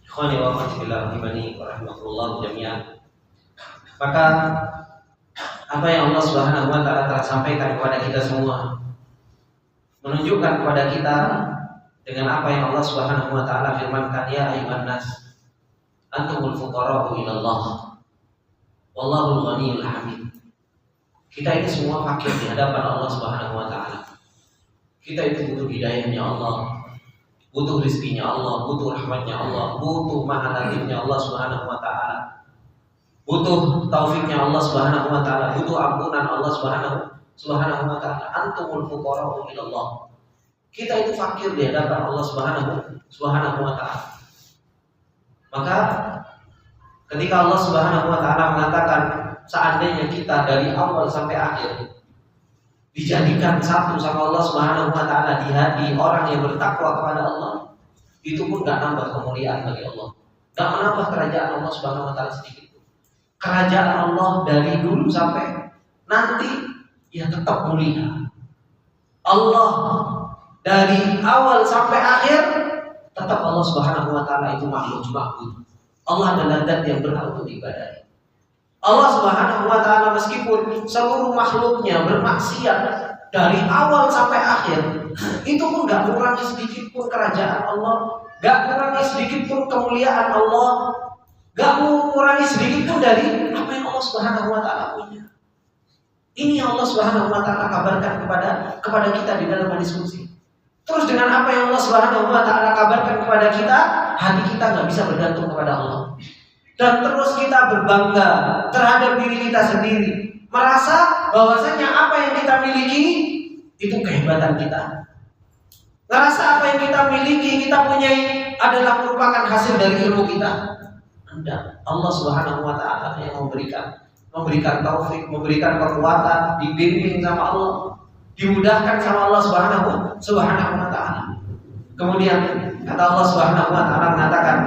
S1: Ikhwani wa akhwati fillah rahimani wa rahimakumullah jami'an. Maka apa yang Allah Subhanahu wa taala telah sampaikan kepada kita semua menunjukkan kepada kita dengan apa yang Allah Subhanahu wa taala firmankan, ya ayyuhan nas antumul fuqara'u ila Allah wallahul ghaniyyul hamid. Kita ini semua fakir di hadapan Allah Subhanahu wa taala. Kita itu butuh hidayahnya Allah, butuh rizkinya Allah, butuh rahmatnya Allah, butuh maha latifnya Allah Subhanahu wa taala, butuh taufiknya Allah Subhanahu wa taala, butuh ampunan Allah Subhanahu wa taala. Antumul fuqara'u ila Allah. Kita itu fakir di hadapan Allah Subhanahu wa taala. Maka ketika Allah Subhanahu wa taala mengatakan seandainya kita dari awal sampai akhir dijadikan satu sama Allah Subhanahu wa taala di hati orang yang bertakwa kepada Allah, itu pun gak nambah kemuliaan bagi Allah, gak menambah kerajaan Allah Subhanahu wa taala sedikit. Kerajaan Allah dari dulu sampai nanti ya tetap mulia. Allah dari awal sampai akhir tetap Allah Subhanahu wa taala itu makhluk ma'bud. Allah adalah zat yang berhak untuk diibadahi. Allah Subhanahu wa taala meskipun seluruh makhluknya bermaksiat dari awal sampai akhir, itu pun gak mengurangi sedikit pun kerajaan Allah, gak mengurangi sedikit pun kemuliaan Allah, gak mengurangi sedikit pun dari apa yang Allah Subhanahu wa taala punya. Ini yang Allah Subhanahu wa taala kabarkan kepada kita di dalam hadis qudsi. Terus dengan apa yang Allah Subhanahu wa taala kabarkan kepada kita, hati kita gak bisa bergantung kepada Allah. Dan terus kita berbangga terhadap diri kita sendiri, merasa bahwasanya apa yang kita miliki itu kehebatan kita. Ngerasa apa yang kita miliki, kita punyai adalah merupakan hasil dari ilmu kita. Anda, Allah Subhanahu wa taala yang memberikan taufik, memberikan kekuatan, dibimbing sama Allah, dimudahkan sama Allah Subhanahu wa taala. Kemudian kata Allah Subhanahu wa taala mengatakan,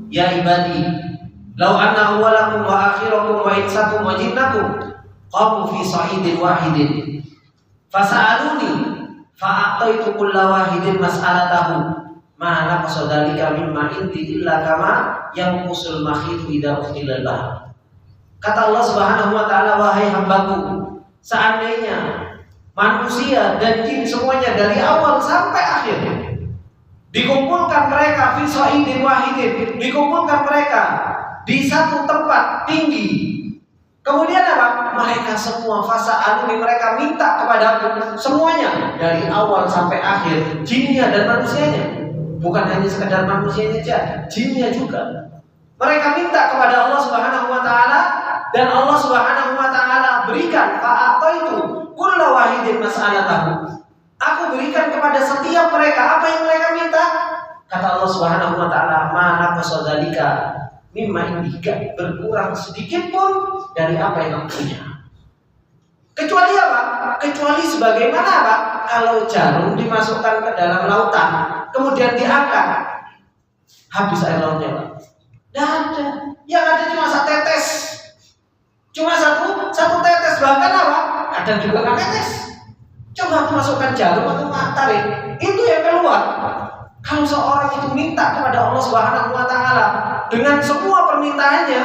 S1: ya ibadi law anna awwalakum wa akhirakum wa insakum wa jinnakum qamu fi sa'idin wahidin fasa'aluni fa'ataitu kulla wahidin mas'alatahu ma naqasa dzalika mimma indi illa kama yanqusul makhitu idza ukhtilal bahr. Kata Allah Subhanahu wa taala, wahai hambaku, seandainya manusia dan jin semuanya dari awal sampai akhir dikumpulkan mereka fi sa'idin wahidin, dikumpulkan mereka di satu tempat tinggi. Kemudian apa? Mereka semua fasa'aluni, mereka minta kepada aku semuanya dari awal sampai akhir, jinnya dan manusianya. Bukan hanya sekedar manusianya saja, jinnya juga. Mereka minta kepada Allah Subhanahu wa taala dan Allah Subhanahu wa taala berikan fa'ataitu kullu wahidin mas'alatahu. Aku berikan kepada setiap mereka apa yang mereka minta. Kata Allah Subhanahu wa taala, ma naqasa dzalika mimma indika, berkurang sedikit pun dari apa yang kamu punya. Kecuali apa? Kecuali sebagaimana apa? Kalau jarum dimasukkan ke dalam lautan, kemudian diangkat, habis air lautnya, Pak. Tidak ada. Yang ada cuma satu tetes. Cuma satu tetes, bahkan apa? Ada juga kan tetes. Coba masukkan jarum atau tarik, itu yang keluar. Kalau seorang itu minta kepada Allah Subhanahu wa taala dengan semua permintaannya,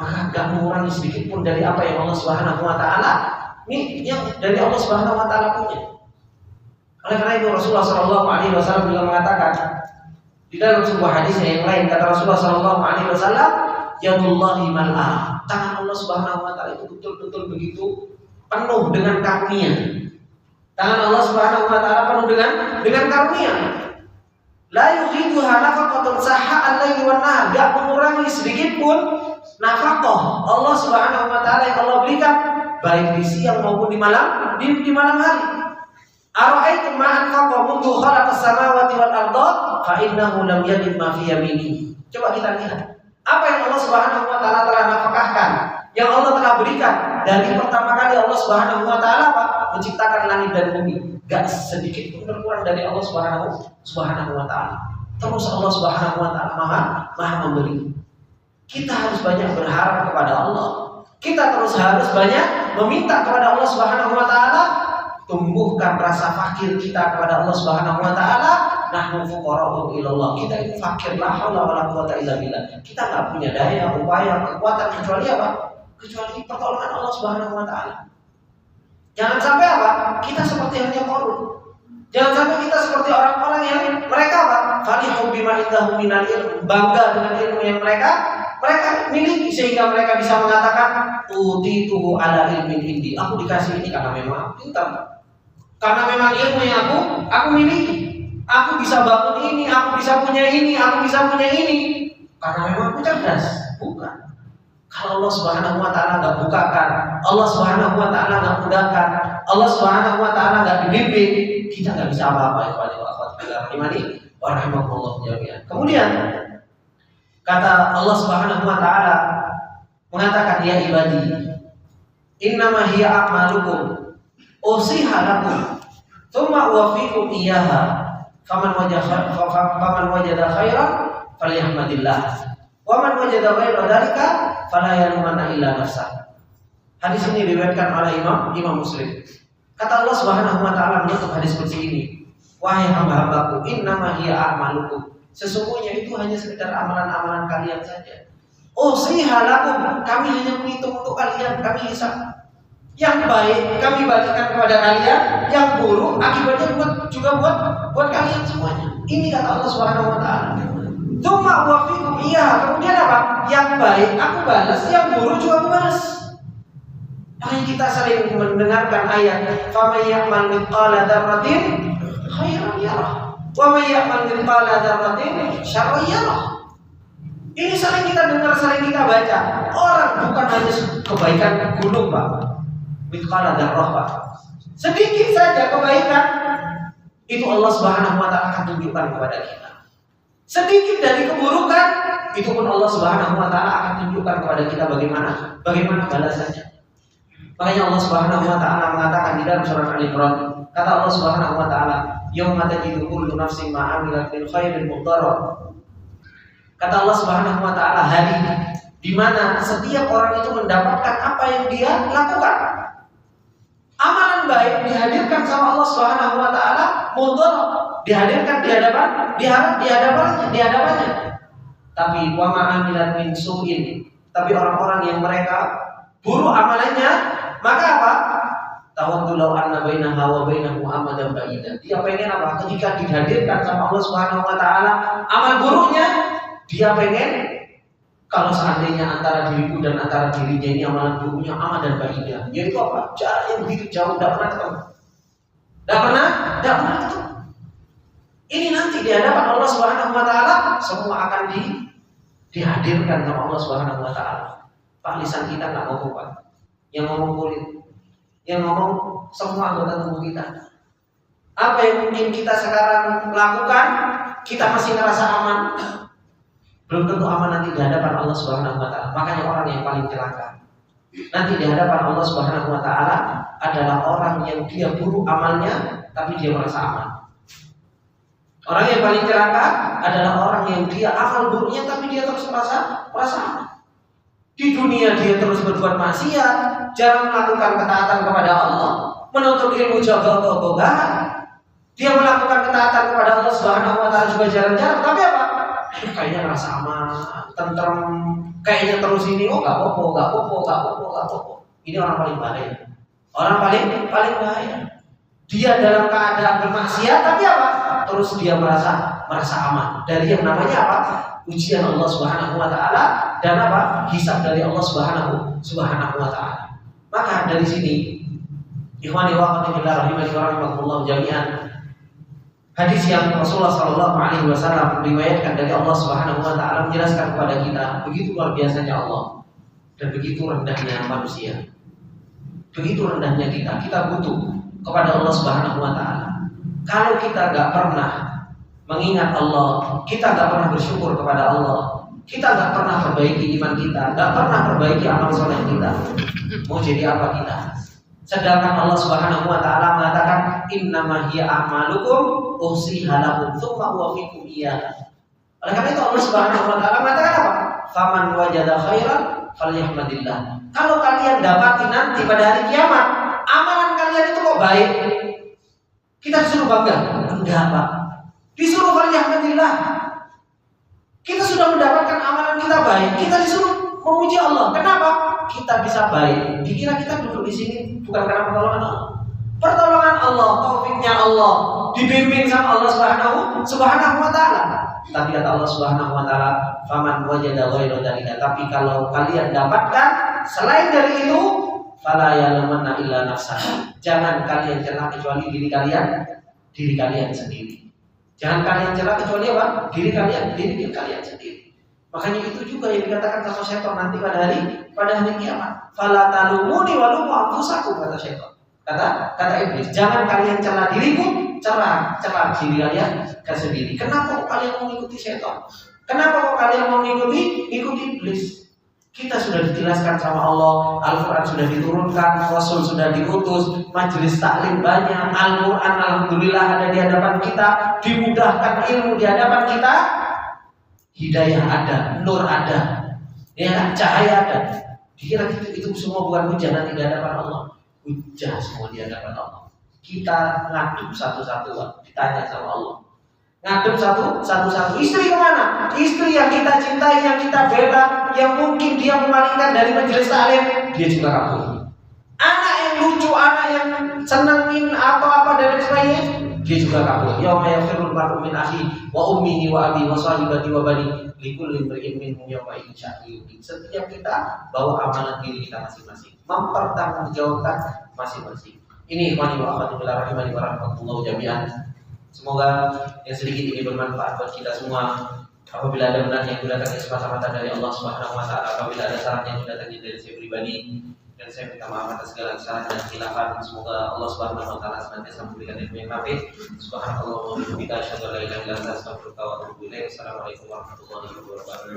S1: maka gak mengurangi sedikit pun dari apa yang Allah Subhanahu wa taala yang dari Allah Subhanahu wa taala punya. Oleh karena itu Rasulullah sallallahu alaihi wasallam juga mengatakan di dalam sebuah hadis yang lain, kata Rasulullah sallallahu alaihi wasallam, yadullahi mal'ah, tangan Allah Subhanahu wa taala itu betul-betul begitu penuh dengan karunia. Tangan Allah Subhanahu wa taala penuh dengan karunia. La yuhiduha nafaqatu nafaqatun sahha'al laili wan nahar, enggak mengurangi sedikit pun nafkah Allah Subhanahu wa taala yang Allah berikan baik di siang maupun di malam hari. Ara'aitum ma anfaqa mundu khalaqas samawati wal arda fa innahu lam yajid ma fi yaminihi. Coba kita lihat apa yang Allah Subhanahu wa taala telah nafkahkan, yang Allah telah berikan dari pertama kali Allah Subhanahu wa taala menciptakan langit dan bumi. Gak sedikit pun berkurang dari Allah Subhanahu wa taala. Terus Allah Subhanahu wa taala Maha memberi. Kita harus banyak berharap kepada Allah. Kita terus harus banyak meminta kepada Allah Subhanahu wa taala. Tumbuhkan rasa fakir kita kepada Allah Subhanahu wa taala. Nahnu fuqara'u ilallah. Kita ini fakir, la haula wala quwata illa billah. Kita enggak punya daya, upaya, kekuatan kecuali apa? Kecuali pertolongan Allah Subhanahu wa taala. Jangan sampai apa? Kita seperti halnya Qarun. Jangan sampai kita seperti orang-orang yang mereka apa? Farihu bima indahum minal ilm, bangga dengan ilmu yang mereka miliki sehingga mereka bisa mengatakan utituhu ala ilmin indi. Aku dikasih ini karena memang pintar. Karena memang ilmu yang aku miliki. Aku bisa bangun ini, aku bisa punya ini, aku bisa punya ini. Karena memang aku cerdas. Bukan. Kalau Allah Subhanahu wa taala enggak bukakan, Allah Subhanahu wa taala enggak mudahkan, Allah Subhanahu wa taala enggak dibimbing, kita enggak bisa apa-apa ya kepada akhwat rahimani wa rahimakumullah jami'an. Kemudian kata Allah Subhanahu wa taala mengatakan ya ibadi innama hiya a'malukum usiha lakum thumma uwaffikum iyyaha faman wajada khairan falyahmadillah wa man wajada ghaira dzalika fala yalumanna illa nafsah. Hadis ini diriwayatkan oleh Imam Muslim. Kata Allah Subhanahu wa taala menutup hadis seperti ini, wahai hamba-hambaku, innama hiya a'malukum, sesungguhnya itu hanya sekedar amalan-amalan kalian saja. Usiha lakum, kami hanya menghitung untuk kalian, kami hisab. Yang baik kami bagikan kepada kalian, yang buruk akibatnya buat kalian semuanya. Ini kata Allah Subhanahu wa taala. Tsumma uwaffikum iya, kemudian apa? Yang baik aku balas, yang buruk juga aku balas. Makanya kita sering mendengarkan ayat faman ya'mal mithqala dzarratin khairan yarah wa man ya'mal mithqala dzarratin syarran yarah. Ini sering kita dengar, sering kita baca. Orang bukan hanya kebaikan gunung, Pak. Mithqala dzarrah, Pak. Sedikit saja kebaikan itu Allah Subhanahu wa taala akan tunjukkan kepada kita. Sedikit dari keburukan itu pun Allah Subhanahu wa taala akan tunjukkan kepada kita bagaimana balasannya. Makanya Allah Subhanahu wa taala mengatakan di dalam surah Al-Imran, kata Allah Subhanahu wa taala, "Yauma tajidu kullu nafsin ma 'amilat min khairin muhdara." Kata Allah Subhanahu wa taala, hari di mana setiap orang itu mendapatkan apa yang dia lakukan. Amalan baik dihadirkan sama Allah Subhanahu wa taala, muhdara dihadirkan di hadapannya. Tapi wa ma'amilat min su'in, tapi orang-orang yang mereka buruk amalannya, maka apa? Tawaddu law anna bainaha wa bainahu amadan ba'idan. Dia pengen apa? Ketika dihadirkan sama Allah Subhanahu wa taala amal buruknya, dia pengen kalau seandainya antara diriku dan antara dirinya ini amalan buruknya amadan ba'idan. Yaitu apa? Jarak yang begitu jauh, tidak pernah ketemu. Tidak pernah ketemu. Ini nanti di hadapan Allah Subhanahu wa taala semua akan dihadirkan sama Allah Subhanahu wa taala. Pak, lisan kita enggak ngomong, Pak. Yang ngomong kulit, yang ngomong semua anggota tubuh kita. Apa yang mungkin kita sekarang lakukan, kita masih ngerasa aman. Belum tentu aman nanti di hadapan Allah Subhanahu wa taala. Makanya orang yang paling celaka nanti di hadapan Allah Subhanahu wa taala adalah orang yang dia buruk amalnya tapi dia merasa aman. Orang yang paling celaka adalah orang yang dia amal buruknya tapi dia terus merasa aman. Di dunia dia terus berbuat maksiat, jarang melakukan ketaatan kepada Allah, menuntut ilmu jaga-jagahan. Dia melakukan ketaatan kepada Allah Subhanahu wa taala juga jarang-jarang, tapi apa? Kayaknya merasa aman, tentrem, kayaknya terus ini enggak apa-apa. Ini orang paling bahaya. Orang paling bahaya. Dia dalam keadaan bermaksiat tapi apa? Terus dia merasa aman dari yang namanya apa? Ujian Allah Subhanahu wa taala dan apa? Hisab dari Allah Subhanahu wa taala. Maka dari sini ikhwani wa akhwati fillah rahimani wa rahimakumullah jami'an, Hadis yang Rasulullah Shallallahu Alaihi Wasallam riwayatkan dari Allah Subhanahu Wa Taala menjelaskan kepada kita begitu luar biasanya Allah dan begitu rendahnya manusia, begitu rendahnya kita butuh kepada Allah Subhanahu Wa Taala. Kalau kita nggak pernah mengingat Allah, kita nggak pernah bersyukur kepada Allah, kita nggak pernah perbaiki iman kita, nggak pernah perbaiki amal soleh kita, mau jadi apa kita? Sedangkan Allah Subhanahu Wa Taala mengatakan innama hiya a'malukum uhsiha lakum tsumma uwaffikum iyyaha. Oleh karena itu Allah Subhanahu Wa Taala mengatakan apa? Faman wajada khairan falyahmadillah. Kalau kalian dapati nanti pada hari kiamat amalan kalian itu kok baik, kita disuruh bangga? Enggak, Pak. Disuruh falyahmadillah. Kita sudah mendapatkan amalan kita baik, kita disuruh memuji Allah. Kenapa? Kita bisa baik. Dikira kita duduk di sini bukan karena pertolongan Allah. Pertolongan Allah, taufiknya Allah, dibimbing sama Allah Subhanahu Wa Taala. Tapi kata Allah Subhanahu Wa Taala, faman wajada ghairu dzalika. Tapi kalau kalian dapatkan selain dari itu, fala yalumanna illa nafsah. Jangan kalian cela kecuali diri kalian sendiri. Jangan kalian cela kecuali apa? Diri kalian sendiri. Makanya itu juga yang dikatakan sama syaitan nanti pada hari kiamat. Fala talumuni walumu anfusakum, kata syaitan. Kata iblis, jangan kalian cela diriku, cela diri kalian sendiri. Kenapa kok kalian mau mengikuti syaitan? Kenapa kok kalian mau mengikuti iblis? Kita sudah dijelaskan sama Allah, Al-Quran sudah diturunkan, Rasul sudah diutus, majelis taklim banyak, Al-Quran alhamdulillah ada di hadapan kita, dimudahkan ilmu di hadapan kita, hidayah ada, nur ada, ya, cahaya ada. Dikira itu semua bukan hujah nanti di hadapan Allah. Hujah semua di hadapan Allah. Kita ngadep satu-satu, ditanya sama Allah. Ngadep satu-satu. Istri kemana? Istri yang kita cintai, yang kita bela, yang mungkin dia memalingkan dari majelis taklim, dia juga kabur. Anak yang lucu, anak yang senengin apa-apa dan sebagainya, dia juga kabur. Yauma yafirul mar'u min akhi wa ummihi wa abi wa sahibati wa bani likulli imri'in minhum yawma idzin sya'nun. Setiap kita bawa amalan diri kita masing-masing, mempertanggungjawabkan masing-masing. Ini ikhwani wa akhwati fillah rahimani wa rahmatullahi jami'an. Semoga yang sedikit ini bermanfaat buat kita semua. Apabila ada benar yang datangnya semata-mata dari Allah Subhanahu Wa Taala, apabila ada saran yang datangnya dari saya pribadi, dan saya minta maaf atas segala kesalahan dan khilafan. Semoga Allah Subhanahu Wa Taala senantiasa memberikan ilmu yang nafi. Subhanallah wa bihamdihi asyhadu an la ilaha illa anta astaghfiruka wa atubu ilaik. Assalamualaikum warahmatullahi wabarakatuh.